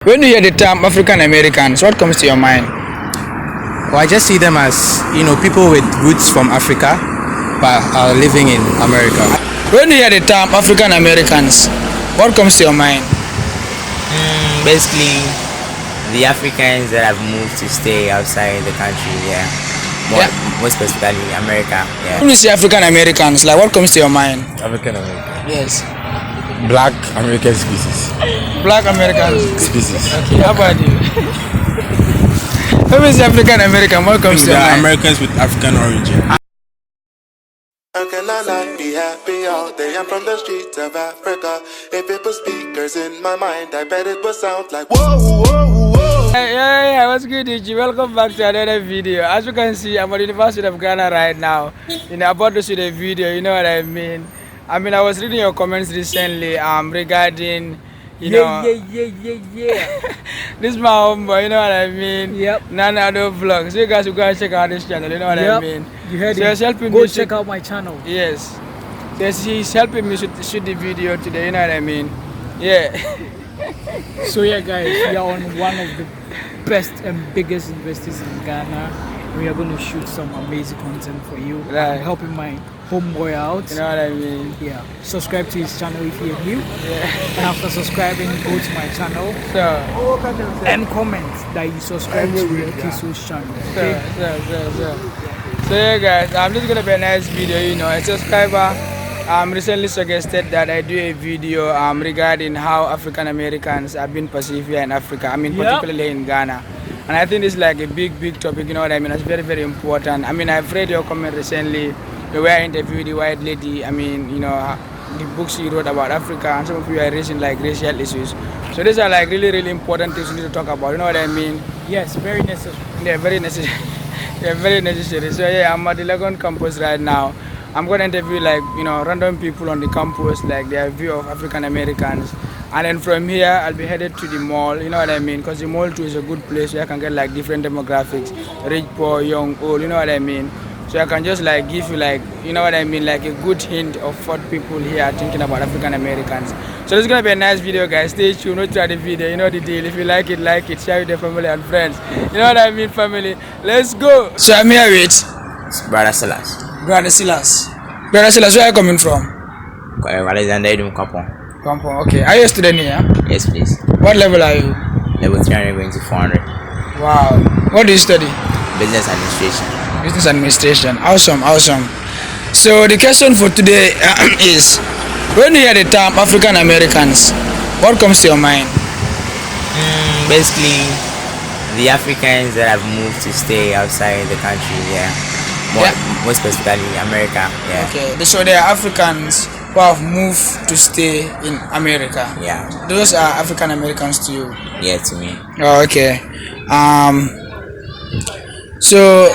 When you hear the term African Americans, what comes to your mind? Well, I just see them as, people with roots from Africa but are living in America. When you hear the term African Americans, what comes to your mind? Basically, the Africans that have moved to stay outside the country, more specifically America. Yeah. When you say African Americans, like what comes to your mind? African American. Yes. Black American species. Black American Species. Okay, how about you? When we say African American, what comes to your mind? Americans with African origin. How can I not be happy all day? I'm from the streets of Africa. If it was speakers in my mind, I bet it would sound like whoa, whoa, whoa. Yeah, what's good, DJ? Welcome back to another video. As you can see, I'm at the University of Ghana right now. About to shoot a video, you know what I mean? I was reading your comments recently regarding, Yeah. this is my homeboy, you know what I mean? Yep. Nanado vlog. So you guys will go and check out this channel, you know what I mean? You heard So it. he's helping Go me check out my channel. Yes. So he's helping me shoot the video today, you know what I mean? Yeah. So yeah, guys, we are on one of the best and biggest investors in Ghana. We are going to shoot some amazing content for you. Right. I'm helping my homeboy out. You know what I mean? Yeah. Subscribe to his channel if you're new. Yeah. And after subscribing, go to my channel So, and comment that you subscribe to Kiso's channel. Okay? So yeah guys, this is gonna be a nice video, a subscriber recently suggested that I do a video regarding how African Americans have been perceived here in Africa, particularly in Ghana. And I think it's like a big topic, you know what I mean? It's very, very important. I've read your comment recently, the way I interviewed the white lady, the books she wrote about Africa, and some of you are raising like racial issues. So these are like really, really important things we need to talk about, you know what I mean? Yes, very necessary. Yeah, very necessary. Yeah, very necessary. So yeah, I'm at the Legon campus right now. I'm going to interview random people on the campus, like their view of African Americans. And then from here, I'll be headed to the mall, you know what I mean? Because the mall too is a good place where I can get like different demographics, rich, poor, young, old, you know what I mean? So I can just like give you like, you know what I mean, like a good hint of what people here are thinking about African Americans. So this is going to be a nice video, guys. Stay tuned, don't try the video, you know the deal. If you like it, share with your family and friends. You know what I mean, family? Let's go. So I'm here with Brother Silas. Brother Silas. Brother Silas, where are you coming from? Alexander Edum Kapon. Kampong. Okay. Are you a student here? Yes, please. What level are you? Level 300 going to 400. Wow. What do you study? Business administration. Business administration. Awesome. So the question for today is, when you hear the term African Americans, what comes to your mind? Basically, the Africans that have moved to stay outside the country, more specifically America. Yeah. Okay. So there are Africans who have moved to stay in America. Yeah. Those are African Americans to you? Yeah, to me. Oh, okay. So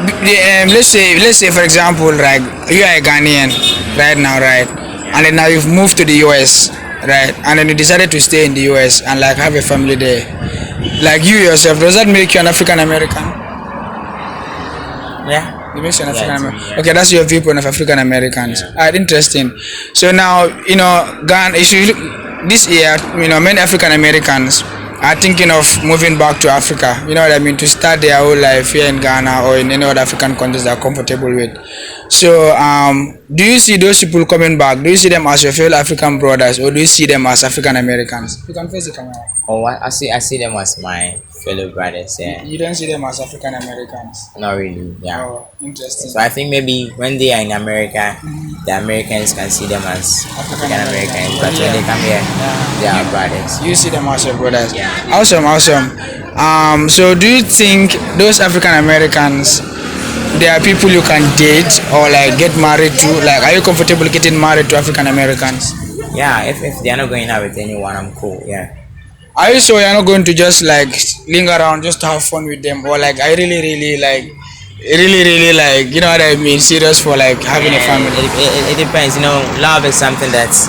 let's say for example, like you are a Ghanaian right now, right? And then now you've moved to the US, right? And then you decided to stay in the US and like have a family there. Like you yourself, does that make you an African American? Yeah. It makes you an African American. Yeah. Okay, that's your viewpoint of African Americans. Yeah. Alright, interesting. So now, Ghana, if you look this year, many African Americans are thinking of moving back to Africa, you know what I mean, to start their whole life here in Ghana or in any other African countries they are comfortable with. So, do you see those people coming back? Do you see them as your fellow African brothers, or do you see them as African Americans? You can face the camera. Oh, I see them as my fellow brothers. Yeah. You don't see them as African Americans? Not really. Yeah. Oh, interesting. So I think maybe when they are in America, the Americans can see them as African Americans, but when they come here, they are brothers. You see them as your brothers? Yeah. Awesome. So do you think those African Americans, they are people you can date or like get married to? Like, are you comfortable getting married to African Americans? Yeah, if they are not going out with anyone, I'm cool. Yeah. Are you sure you're not going to just like linger around just to have fun with them, or like I really like, you know what I mean, serious for like having a family? It depends. Love is something that's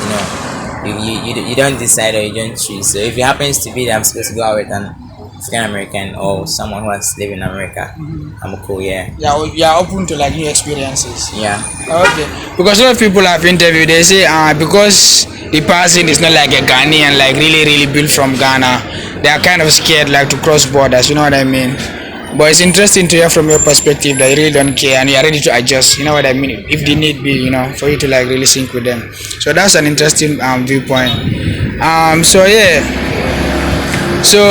you don't decide or you don't choose. So if it happens to be that I'm supposed to go out with an African American or someone who has lived in America, I'm cool. Yeah. Yeah, you are open to like new experiences. Yeah. Okay. Because a lot of people I've interviewed, they say because the person is not like a Ghanaian, like really built from Ghana. They are kind of scared like to cross borders. You know what I mean? But it's interesting to hear from your perspective that you really don't care and you are ready to adjust. You know what I mean? If the need be, you know, for you to like really sync with them. So that's an interesting viewpoint. So yeah. So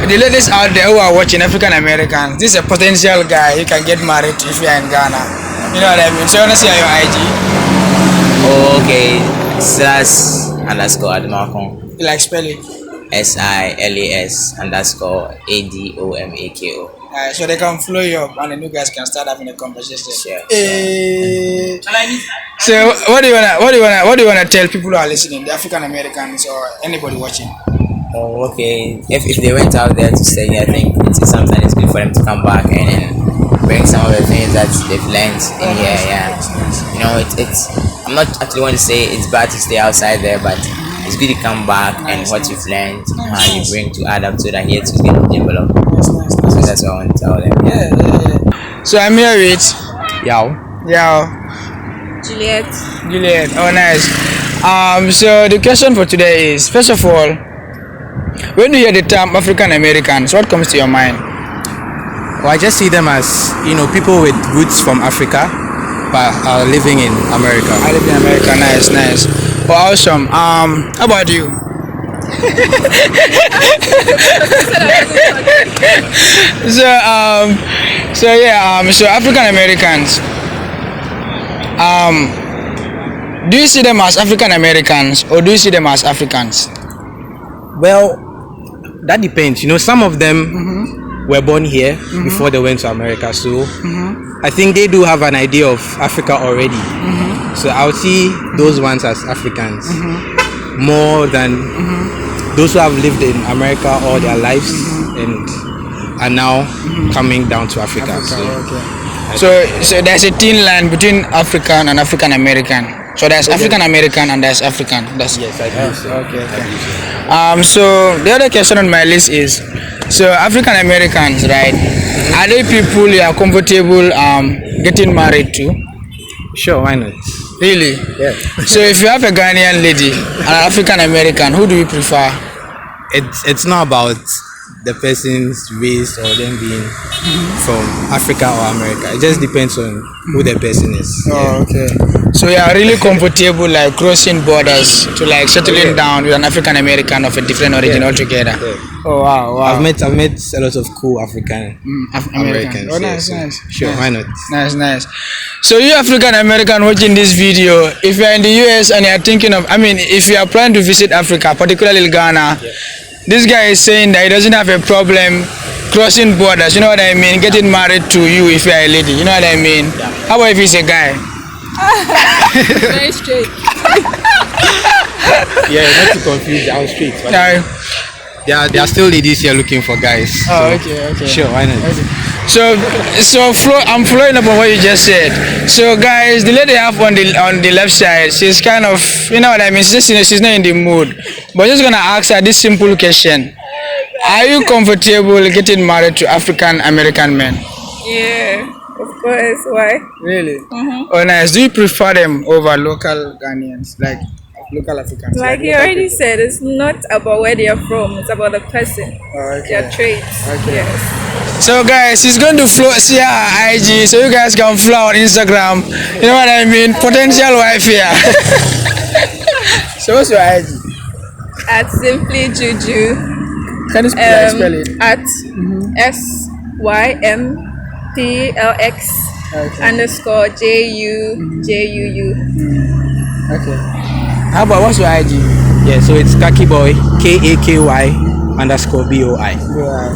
the ladies out there who are watching, African Americans, this is a potential guy you can get married to if you are in Ghana. You know what I mean? So you wanna see your IG? Oh, okay. Silas underscore Admakon. You like spell it? SILAS underscore ADOMAKO. So they can flow you up and then you guys can start having a conversation. Sure. So what do you wanna tell people who are listening, the African Americans or anybody watching? Oh, okay. If they went out there to study, I think it's something it's good for them to come back and then bring some of the things that they've learned in here. Yeah. You know, it's. I'm not actually want to say it's bad to stay outside there, but it's good to come back and what you've learned, how you bring to add up to that here to get developed. So that's what I want to tell them. Yeah. So I'm here with Yao. Juliet. Juliet. Oh, nice. So the question for today is, first of all, when you hear the term African Americans, what comes to your mind? Well, I just see them as, you know, people with roots from Africa but are living in America. I live in America. Nice. Oh, awesome. How about you? So African Americans. Do you see them as African Americans or do you see them as Africans? Well, that depends. You know, some of them were born here before they went to America, so I think they do have an idea of Africa already. So I would see those ones as Africans more than those who have lived in America all their lives and are now coming down to Africa. So there's a thin line between African and African American. So there's African American and there's African. Yes, I believe so. Okay. So the other question on my list is, so African Americans, right? Are they people you are comfortable getting married to? Sure, why not? Really? Yeah. So if you have a Ghanaian lady and an African American, who do you prefer? It's not about the person's race or them being from Africa or America. It just depends on who the person is. Oh, okay. So you are really comfortable like crossing borders to like settling down with an African American of a different origin altogether. Yeah. Oh wow. I've met a lot of cool African Americans. Oh, nice. Sure, why not? Nice. So you African American watching this video, if you are in the US and you are thinking of, if you are planning to visit Africa, particularly Ghana, this guy is saying that he doesn't have a problem crossing borders. You know what I mean? Getting married to you if you are a lady. You know what I mean? Yeah. How about if he's a guy? Very straight. Yeah, not to confuse the straight. But there are still ladies here looking for guys. Oh, so okay. Sure, why not? I'm following up on what you just said. So guys, the lady I have on the left side, she's kind of, you know what I mean, she's not in the mood. But I'm just gonna ask her this simple question. Are you comfortable getting married to African American men? Yeah, of course. Why? Really? Oh nice. Do you prefer them over local Ghanaians, like local Africans? Like you already said, it's not about where they are from, it's about the person, their traits. Okay. Yes. So guys, she's going to see her IG so you guys can follow on Instagram. You know what I mean? Potential wife here. So what's your IG? At Simply Juju. Can you spell it? At SYMPLX underscore JUJUU. Okay. How about what's your IG? Yeah, so it's Kaki Boy, KAKY underscore BOI.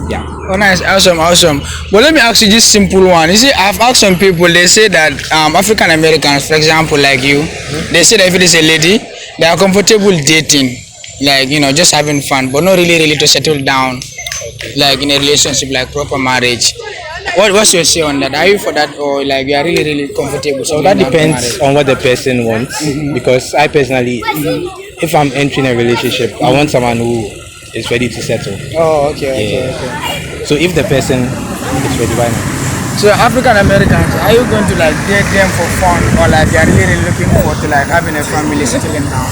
Yeah. Oh nice, awesome. But let me ask you this simple one. You see, I've asked some people, they say that African Americans, for example, like you, they say that if it is a lady, they are comfortable dating, like, you know, just having fun, but not really to settle down, like in a relationship, like proper marriage. What's your say on that? Are you for that, or like you are really comfortable? So that depends on what the person wants. Because I personally, if I'm entering a relationship, I want someone who is ready to settle. Oh, okay. So if the person is ready, why not? So African Americans, are you going to like date them for fun, or like you are really looking forward to like having a family, settling down?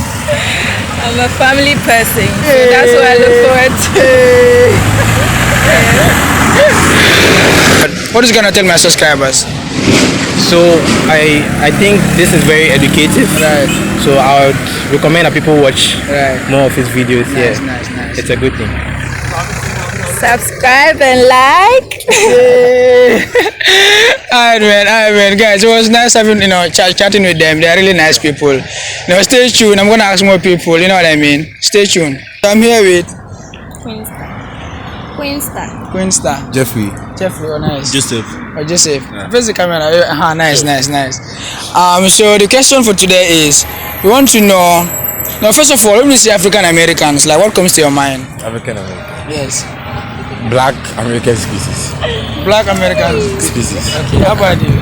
I'm a family person, so that's what I look forward to. What is you gonna tell my subscribers? So I think this is very educative. Right. So I would recommend that people watch Right. more of his videos. Nice, Yeah, nice. it's a good thing. Subscribe and like. Alright man, guys. It was nice having chatting with them. They are really nice people. Stay tuned. I'm gonna ask more people. You know what I mean? Stay tuned. I'm here with Queen Star. Jeffrey. Jeffrey, oh nice. Joseph. Oh, Joseph. Face the camera. Nice. So the question for today is, we want to know. Now, first of all, when you say African Americans, like what comes to your mind? African American. Yes. Black American species. Black Americans. Species. Okay, how about you?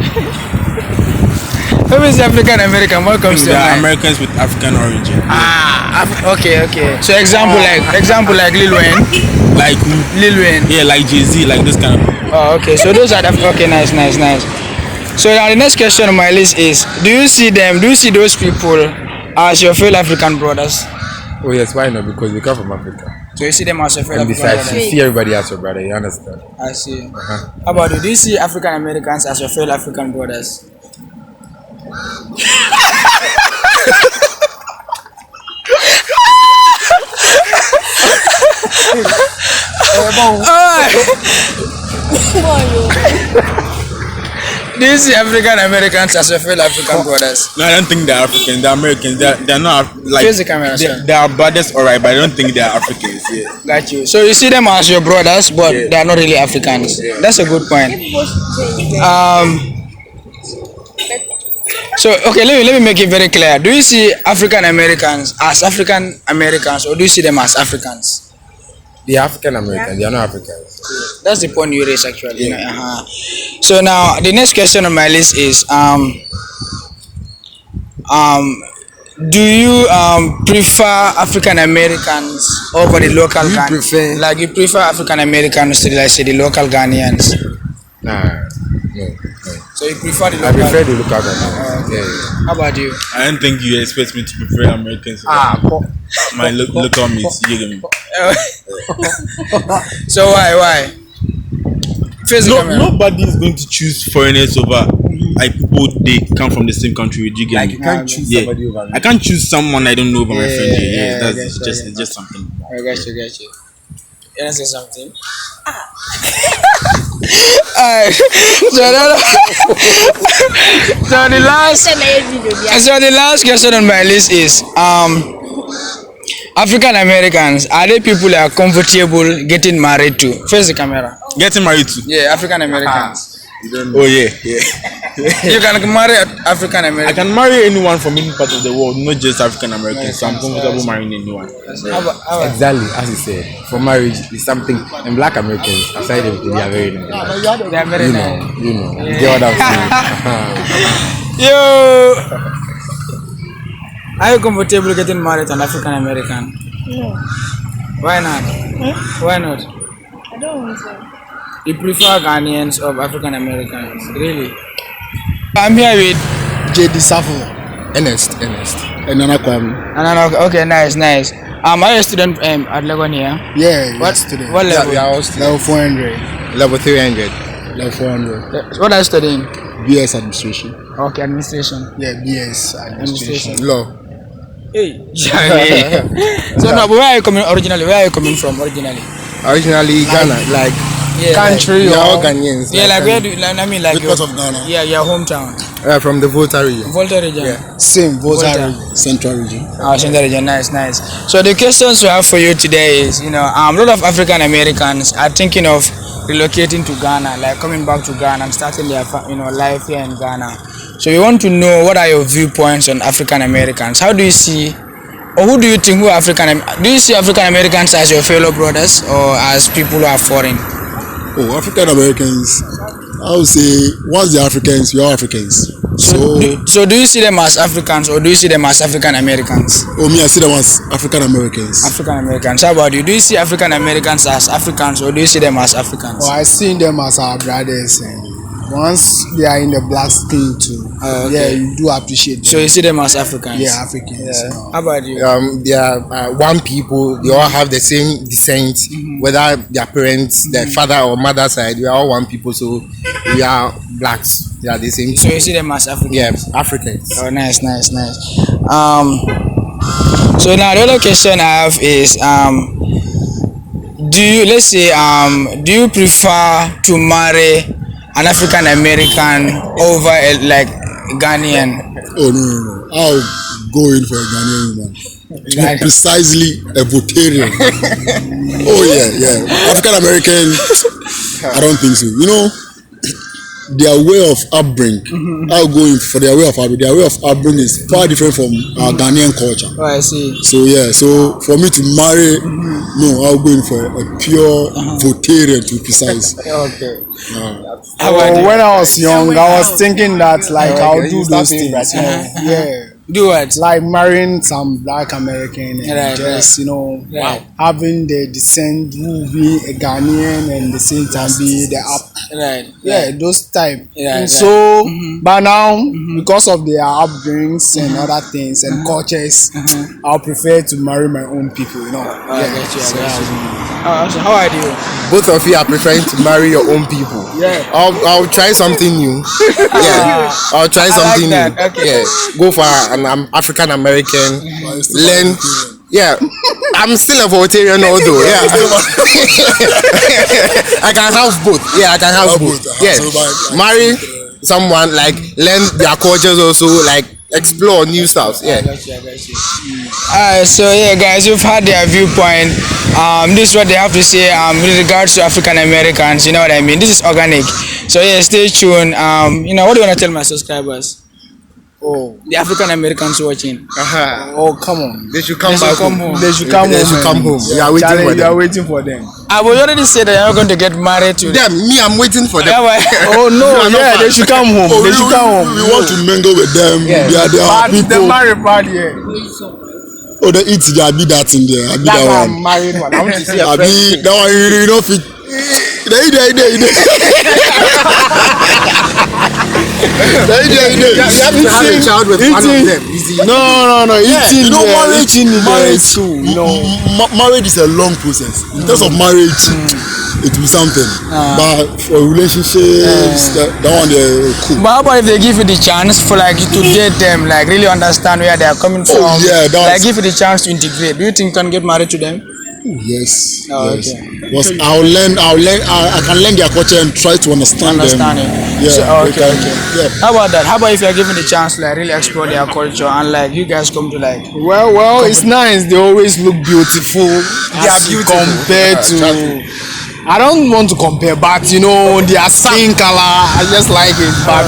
When we say African American, what comes to There your are mind? Americans with African origin. Okay. So example like Lil Wayne. Like who? Lil Wayne. Yeah, like Jay-Z, like this kind of people. Oh, okay. So those are okay. Nice. So now the next question on my list is: do you see those people as your fellow African brothers? Oh yes, why not? Because we come from Africa. So you see them as your fellow And African besides, you brothers? see everybody as your brother, you understand? I see. How about you? Do you see African Americans as your fellow African brothers? Do you see African Americans as your fellow African brothers? No, I don't think they're Africans. They're Americans. They're not like. Face the camera, sir. They are brothers, alright, but I don't think they're Africans. Yeah. Got you. So you see them as your brothers, but they are not really Africans. That's a good point. So okay, let me make it very clear. Do you see African Americans as African Americans, or do you see them as Africans? They are African Americans. They are not Africans. That's the point you raise actually. Yeah. So now the next question on my list is do you prefer African Americans over the local Ghanaians? Like you prefer African Americans to let's say the local Ghanaians? No. So you prefer the I local? prefer the local Ghanaians. Yeah. How about you? I don't think you expect me to prefer Americans. My local mates, you get me? So why? Face the camera. Nobody is going to choose foreigners over like people they come from the same country with you. Get Like me? you can't choose somebody over me. I can't choose someone I don't know over my friend. I That's guess so, it's just something. I got you. You wanna say something? Alright. So the last question on my list is African Americans, are they people that are comfortable getting married to? Face the camera. Getting married to? Yeah, African Americans. Oh yeah. You can marry African I American. can marry anyone from any part of the world, not just African Americans. So I'm comfortable marrying anyone. How about- Exactly, as you said, for marriage is something. And Black Americans, aside everything, they are very nice. They are very nice. You get what I'm saying? Yo, are you comfortable getting married to an African American? No. Why not? Why not? I don't want to. You prefer Ghanaians of African Americans? Really? I'm here with JD Safo, Ernest, and Nana Kwame. okay, nice. Are you a student at Legon here? Yeah, What student. What level? Level 400. Level 300. Level 400. What are you studying? BS administration. Okay, administration. Yeah, BS administration. Administration. Law. Hey. So no, but where are you coming originally? Where are you coming from originally? Originally Ghana, like Yeah, country we are all or Ghanaians. Yeah, like where do I mean like Which part of Ghana? Yeah, your hometown. from the Volta region. Volta region. Same, Volta Volta. region, Central region. Central region, nice. So the questions we have for you today is, a lot of African Americans are thinking of relocating to Ghana, like coming back to Ghana and starting their, life here in Ghana. So we want to know what are your viewpoints on African Americans? How do you see, or who do you think do you see African Americans as your fellow brothers or as people who are foreign? Oh, African Americans, I would say, once they're Africans, we are Africans. So do you see them as Africans or do you see them as African Americans? Me, I see them as African Americans. African Americans. How about you? Do you see African Americans as Africans or do you see them as Africans? I see them as our brothers and once they are in the black skin too, yeah, you do appreciate them. So you see them as Africans? Yeah, Africans. Yeah. How about you? They are one people. They all have the same descent, whether their parents, their father or mother side. We are all one people, so we are blacks. They are the same. So you see them as Africans? Yeah, Africans. Oh, nice. So now the other question I have is, do you prefer to marry an African American over like Ghanaian? Oh no. I'll go in for a Ghanaian woman. To be precisely a Votarian. Oh yeah. African American, I don't think so. You know, their way of upbringing, I'll go in for their way of upbringing. Their way of upbringing is far different from our Ghanaian culture. Oh, I see. So yeah, so for me to marry, no, I'll go in for a pure Votarian to be precise. Okay. When when I was young, I was thinking that like I'll do those things. Yeah. Do what? Like marrying some black American and Right, just Right. having the descent who will be a Ghanaian and the same time be the up. Right. Yeah, those type. Yeah, And right. so, but now because of their upbringings and other things and cultures, I'll prefer to marry my own people. You know. I get you. So how are you? Both of you are preferring to marry your own people. Yeah. I'll try something new. Yeah, I'll try something that. new. Okay. Yeah, go for an African American. Learn. Yeah, I'm still a Voltarian although. Yeah, I can have both. Yeah, I can have both. Yeah, marry someone, like learn their cultures also, like explore new stuff. Yeah. Alright, so yeah, guys, you've heard their viewpoint. This is what they have to say with regards to African Americans. You know what I mean? This is organic. So yeah, stay tuned. What do you want to tell my subscribers? Oh, The African Americans watching. oh, come on. They should come They should back come home. home. They should come They home. should come home. We are waiting Charlie, for you are them. waiting for them. I will already say that you're not going to get married to them. Me, I'm waiting for them. Yeah, but- Oh no, You are not yeah, bad. they should come home. Oh, They should come home. we want to mingle with them. Yeah. They are But the people. married part, yeah. Oh, they eat. They be that in there. I be That's that why one. I'm married one. I want to see a I be that one. You don't fit. They. You have to have a child with one of them. You see? No. Eating You know, there, marriage, eating there marriage, too. No. marriage is a long process. In terms of marriage, it will be something. But for relationships, that one they're cool. But how about if they give you the chance for like you to date them, like really understand where they are coming from? yeah, that's- like give you the chance to integrate. Do you think you can get married to them? Yes. Oh, yes. okay. Because I can learn their culture and try to understand them. Understand it. Yeah. So, okay. Yeah. How about that? How about if you're given the chance to like really explore their culture and like you guys come to like Well, it's nice. They always look beautiful. They are beautiful. Compared to. I don't want to compare, but their skin color, I just like it. But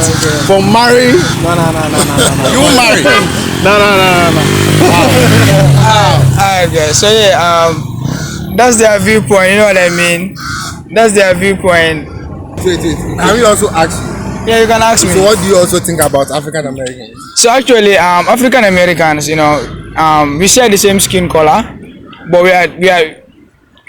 for marry, no. You won't marry. No. alright guys, so yeah, that's their viewpoint, you know what I mean? That's their viewpoint. Wait. Can we also ask you? Yeah, you can ask me. So, what do you also think about African Americans? So actually, African Americans, we share the same skin color, but we are.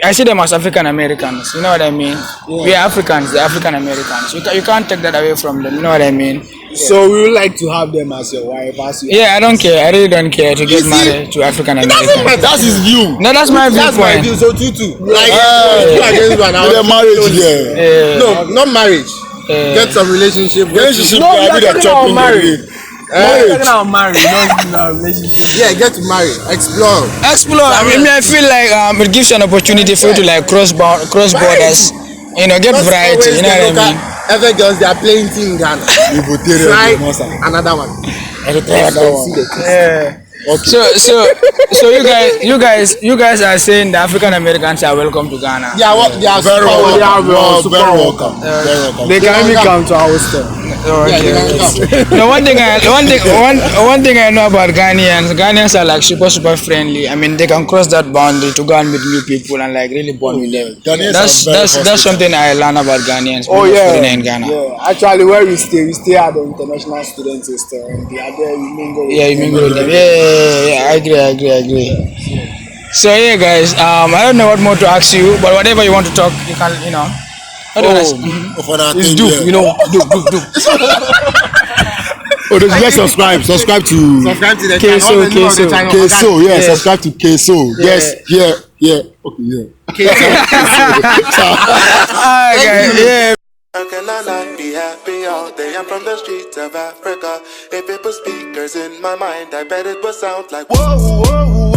I see them as African Americans. You know what I mean? Yeah. We are Africans. They're African Americans. You can't take that away from them. You know what I mean? So we would like to have them as your wife, as your. Yeah, I don't care. I really don't care to get married to African Americans. That's his view. No, that's my That's my viewpoint. view. So too. Like you against one. They're marriage, yeah. No, not marriage. Get some relationship. Relationship, No, we I are be that talking about chopping. marriage. Marriage. Married, not in a relationship. Yeah, get married. Explore. Explore. I feel like it gives you an opportunity for you to like cross borders. Get variety. You know what I mean? Every girls they are playing team Ghana. Try another one. Yeah. Okay. So you guys are saying the African Americans are welcome to Ghana. They are Very welcome. super Very welcome. welcome. Very welcome. They can even come to our store. No, one thing I know about Ghanaians are like super friendly. I mean, they can cross that boundary to go and meet new people and like really bond with them. Ghanaians are very That's something I learned about Ghanaians. Oh yeah. In Ghana. Yeah. Actually, where we stay at the international student hostel, and they are there. We mingle. Yeah, you mingle with them. Yeah. I agree. So yeah, guys. I don't know what more to ask you, but whatever you want to talk, you can. For that It's thing, Duke, yeah. you know, Duke. Oh, don't forget subscribe to Subscribe to the Queso, channel. All the name of the Queso. channel. Queso, yeah, Yeah. subscribe to Queso. Yes, yeah. Okay, yeah. Yeah. How can I not be happy all day? I'm from the streets of Africa. If it was speakers in my mind, I bet it would sound like whoa, whoa, whoa.